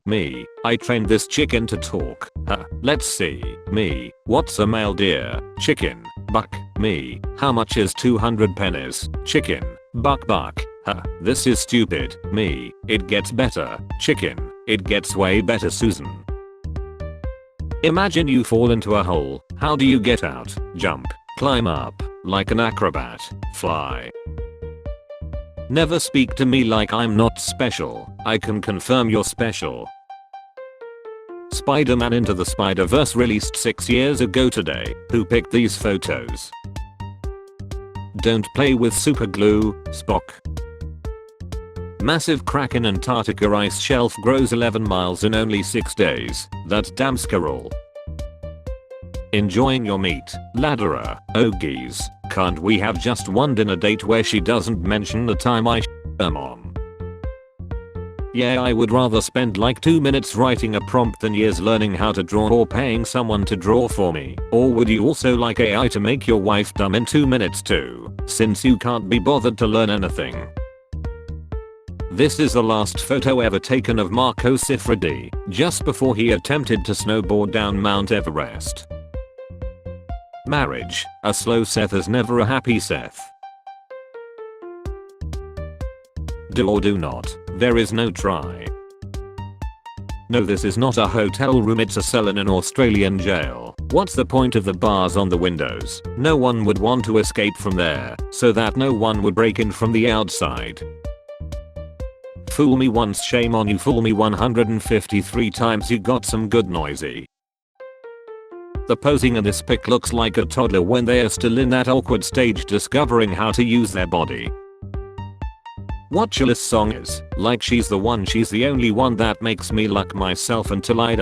Me. I trained this chicken to talk. Huh. Let's see. Me. What's a male deer? Chicken. Buck. Me. How much is 200 pennies? Chicken. Buck buck. Huh. This is stupid. Me. It gets better. Chicken. It gets way better, Susan. Imagine you fall into a hole. How do you get out? Jump. Climb up. Like an acrobat. Fly. Never speak to me like I'm not special. I can confirm you're special. Spider-Man Into the Spider-Verse released 6 years ago today. Who picked these photos? Don't play with super glue, Spock. Massive crack in Antarctica ice shelf grows 11 miles in only 6 days. That's damn squirrel. Enjoying your meat, Ladderer. Oh geez, can't we have just one dinner date where she doesn't mention the time I her mom? Yeah, I would rather spend like 2 minutes writing a prompt than years learning how to draw or paying someone to draw for me. Or would you also like AI to make your wife dumb in 2 minutes too, since you can't be bothered to learn anything? This is the last photo ever taken of Marco Siffredi, just before he attempted to snowboard down Mount Everest. Marriage. A slow Seth is never a happy Seth. Do or do not. There is no try. No, this is not a hotel room, it's a cell in an Australian jail. What's the point of the bars on the windows? No one would want to escape from there, so that no one would break in from the outside. Fool me once, shame on you. Fool me 153 times, you got some good noisy. The posing in this pic looks like a toddler when they are still in that awkward stage discovering how to use their body. What Chalice song is, like she's the only one that makes me luck myself until I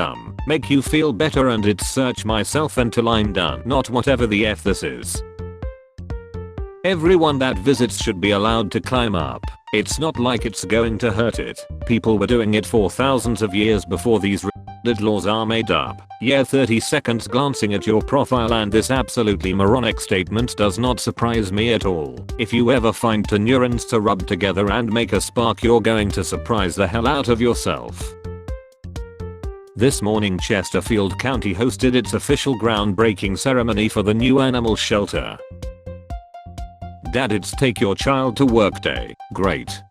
make you feel better, and it's search myself until I'm done. Not whatever the F this is. Everyone that visits should be allowed to climb up. It's not like it's going to hurt it. People were doing it for thousands of years before these laws are made up. Yeah, 30 seconds glancing at your profile and this absolutely moronic statement does not surprise me at all. If you ever find two neurons to rub together and make a spark, you're going to surprise the hell out of yourself. This morning Chesterfield County hosted its official groundbreaking ceremony for the new animal shelter. Dad, it's take your child to work day. Great.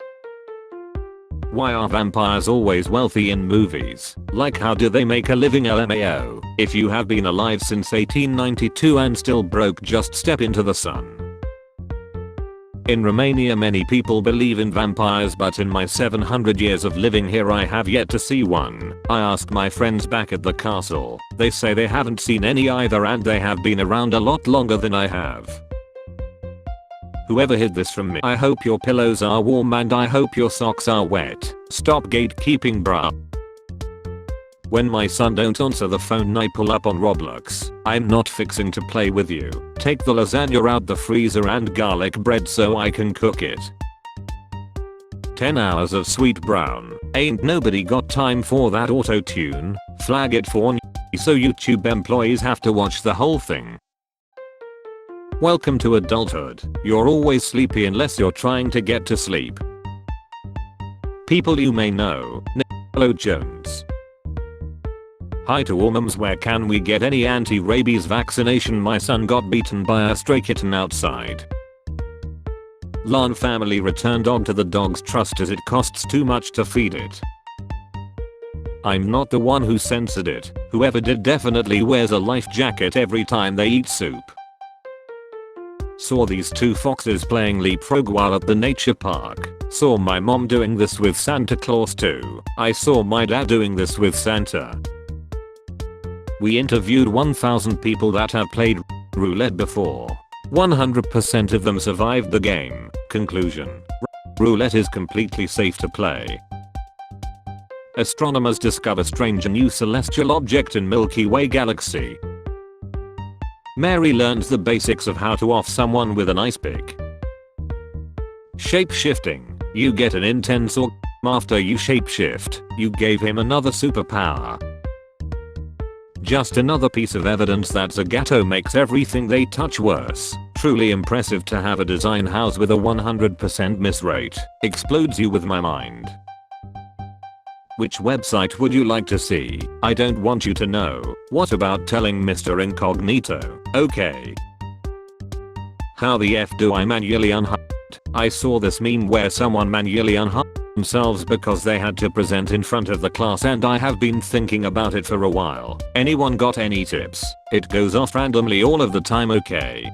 Why are vampires always wealthy in movies? Like, how do they make a living? LMAO. If you have been alive since 1892 and still broke, just step into the sun. In Romania many people believe in vampires, but in my 700 years of living here I have yet to see one. I asked my friends back at the castle. They say they haven't seen any either, and they have been around a lot longer than I have. Whoever hid this from me, I hope your pillows are warm and I hope your socks are wet. Stop gatekeeping, bruh. When my son don't answer the phone, I pull up on Roblox. I'm not fixing to play with you. Take the lasagna out the freezer and garlic bread so I can cook it. 10 hours of sweet brown. Ain't nobody got time for that auto-tune. Flag it for n***, so YouTube employees have to watch the whole thing. Welcome to adulthood. You're always sleepy unless you're trying to get to sleep. People you may know. Hello Jones. Hi to all mums, where can we get any anti-rabies vaccination? My son got beaten by a stray kitten outside. Lan family return dog to the dog's trust as it costs too much to feed it. I'm not the one who censored it. Whoever did definitely wears a life jacket every time they eat soup. Saw these two foxes playing leapfrog while at the nature park. Saw my mom doing this with Santa Claus too. I saw my dad doing this with Santa. We interviewed 1,000 people that have played roulette before. 100% of them survived the game. Conclusion: roulette is completely safe to play. Astronomers discover strange new celestial object in Milky Way galaxy. Mary learns the basics of how to off someone with an ice pick. Shape-shifting. You get an intense orgasm after you shapeshift. You gave him another superpower. Just another piece of evidence that Zagato makes everything they touch worse. Truly impressive to have a design house with a 100% miss rate. Explodes you with my mind. Which website would you like to see? I don't want you to know. What about telling Mr. Incognito? Okay. How the F do I manually unhide? I saw this meme where someone manually unhid themselves because they had to present in front of the class, and I have been thinking about it for a while. Anyone got any tips? It goes off randomly all of the time. Okay.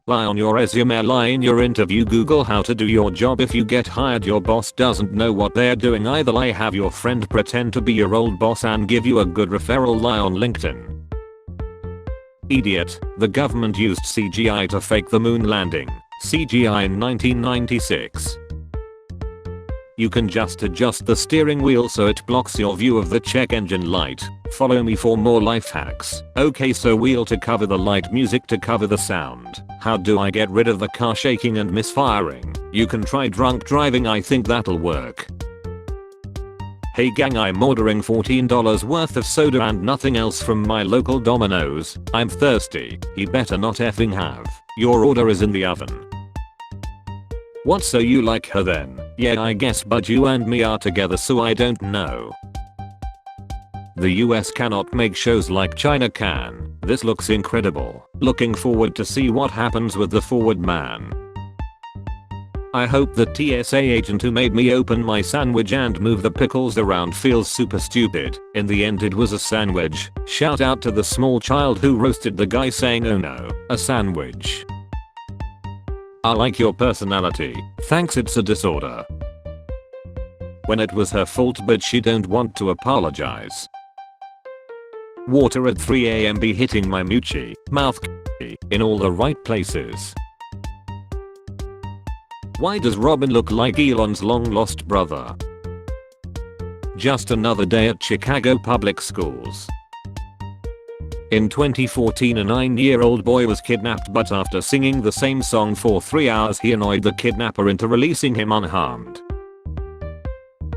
Lie on your resume, lie in your interview, Google how to do your job. If you get hired, your boss doesn't know what they're doing either. Lie, have your friend pretend to be your old boss and give you a good referral. Lie on LinkedIn. Idiot, the government used CGI to fake the moon landing. CGI in 1996. You can just adjust the steering wheel so it blocks your view of the check engine light. Follow me for more life hacks. Okay, so wheel to cover the light, music to cover the sound. How do I get rid of the car shaking and misfiring? You can try drunk driving, I think that'll work. Hey gang, I'm ordering $14 worth of soda and nothing else from my local Domino's. I'm thirsty. He better not effing have. Your order is in the oven. What, so you like her then? Yeah, I guess, but you and me are together, so I don't know. The US cannot make shows like China can. This looks incredible. Looking forward to see what happens with the forward man. I hope the TSA agent who made me open my sandwich and move the pickles around feels super stupid. In the end it was a sandwich. Shout out to the small child who roasted the guy saying, oh no, a sandwich. I like your personality. Thanks, it's a disorder. When it was her fault but she don't want to apologize. Water at 3 AM be hitting my moochie, mouth in all the right places. Why does Robin look like Elon's long lost brother? Just another day at Chicago public schools. In 2014, a 9-year-old boy was kidnapped, but after singing the same song for 3 hours he annoyed the kidnapper into releasing him unharmed.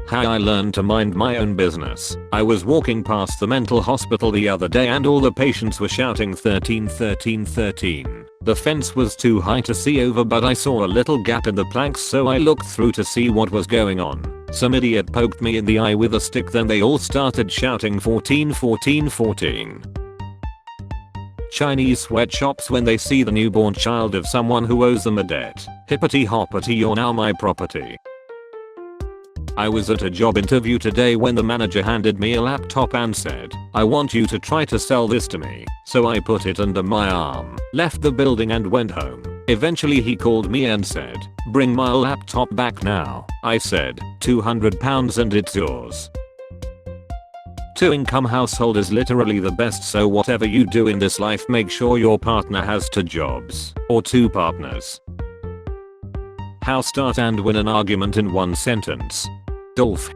How I learned to mind my own business. I was walking past the mental hospital the other day and all the patients were shouting 13 13 13. The fence was too high to see over, but I saw a little gap in the planks, so I looked through to see what was going on. Some idiot poked me in the eye with a stick, then they all started shouting 14 14 14. Chinese sweatshops when they see the newborn child of someone who owes them a debt. Hippity hoppity, you're now my property. I was at a job interview today when the manager handed me a laptop and said, I want you to try to sell this to me. So I put it under my arm, left the building and went home. Eventually he called me and said, bring my laptop back now. I said, £200 and it's yours. Two-income household is literally the best, so whatever you do in this life, make sure your partner has 2 jobs or 2 partners. How start and win an argument in 1 sentence. Dolph.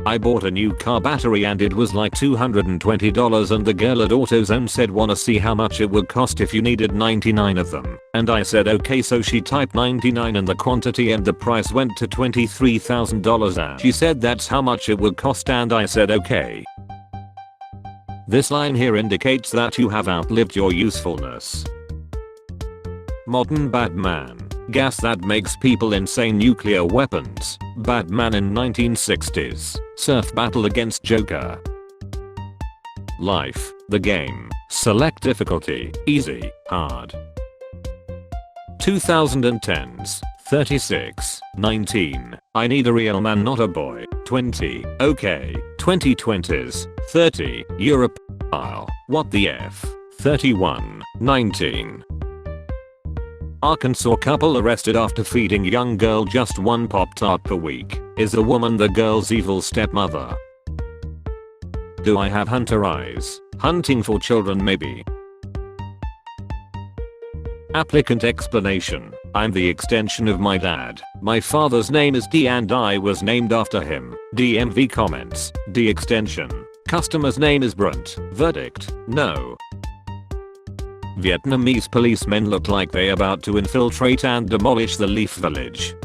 I bought a new car battery and it was like $220, and the girl at AutoZone said, wanna see how much it would cost if you needed 99 of them. And I said okay, so she typed 99 and the quantity and the price went to $23,000 and she said that's how much it would cost, and I said okay. This line here indicates that you have outlived your usefulness. Modern Batman. Gas that makes people insane, nuclear weapons. Batman in 1960s. Surf battle against Joker. Life, the game. Select difficulty, easy, hard. 2010s. 36, 19. I need a real man, not a boy. 20. Okay. 2020s. 30. Europe. What the F. 31. 19. Arkansas couple arrested after feeding young girl just 1 Pop-Tart per week. Is a woman the girl's evil stepmother? Do I have hunter eyes? Hunting for children maybe. Applicant explanation. I'm the extension of my dad. My father's name is D and I was named after him. DMV comments. D extension. Customer's name is Brunt. Verdict. No. Vietnamese policemen look like they about to infiltrate and demolish the Leaf Village.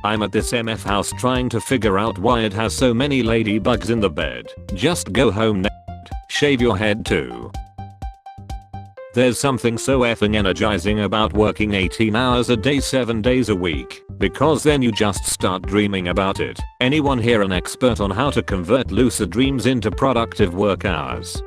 I'm at this MF house trying to figure out why it has so many ladybugs in the bed. Just go home, shave your head too. There's something so effing energizing about working 18 hours a day 7 days a week, because then you just start dreaming about it. Anyone here an expert on how to convert lucid dreams into productive work hours?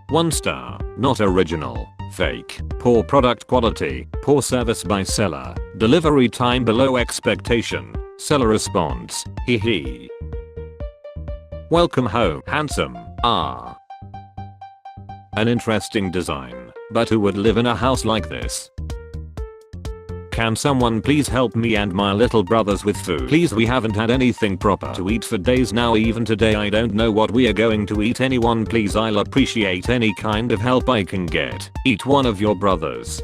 1 star. Not original. Fake. Poor product quality. Poor service by seller. Delivery time below expectation. Seller response. Hee hee. Welcome home, handsome. Ah. An interesting design, but who would live in a house like this? Can someone please help me and my little brothers with food? Please, we haven't had anything proper to eat for days now. Even today I don't know what we are going to eat. Anyone please, I'll appreciate any kind of help I can get. Eat one of your brothers.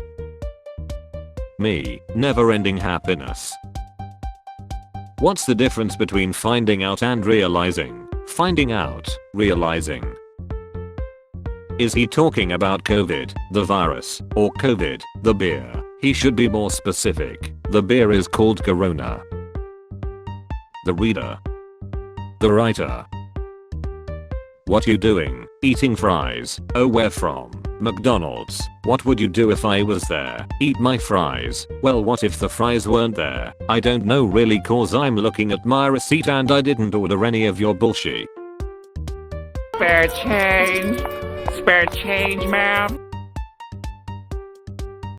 Me. Never-ending happiness. What's the difference between finding out and realizing? Finding out, realizing. Is he talking about COVID, the virus, or COVID, the beer? He should be more specific. The beer is called Corona. The reader. The writer. What you doing? Eating fries. Oh, where from? McDonald's. What would you do if I was there? Eat my fries. Well, what if the fries weren't there? I don't know really, cause I'm looking at my receipt and I didn't order any of your bullshit. Spare change. Spare change, ma'am.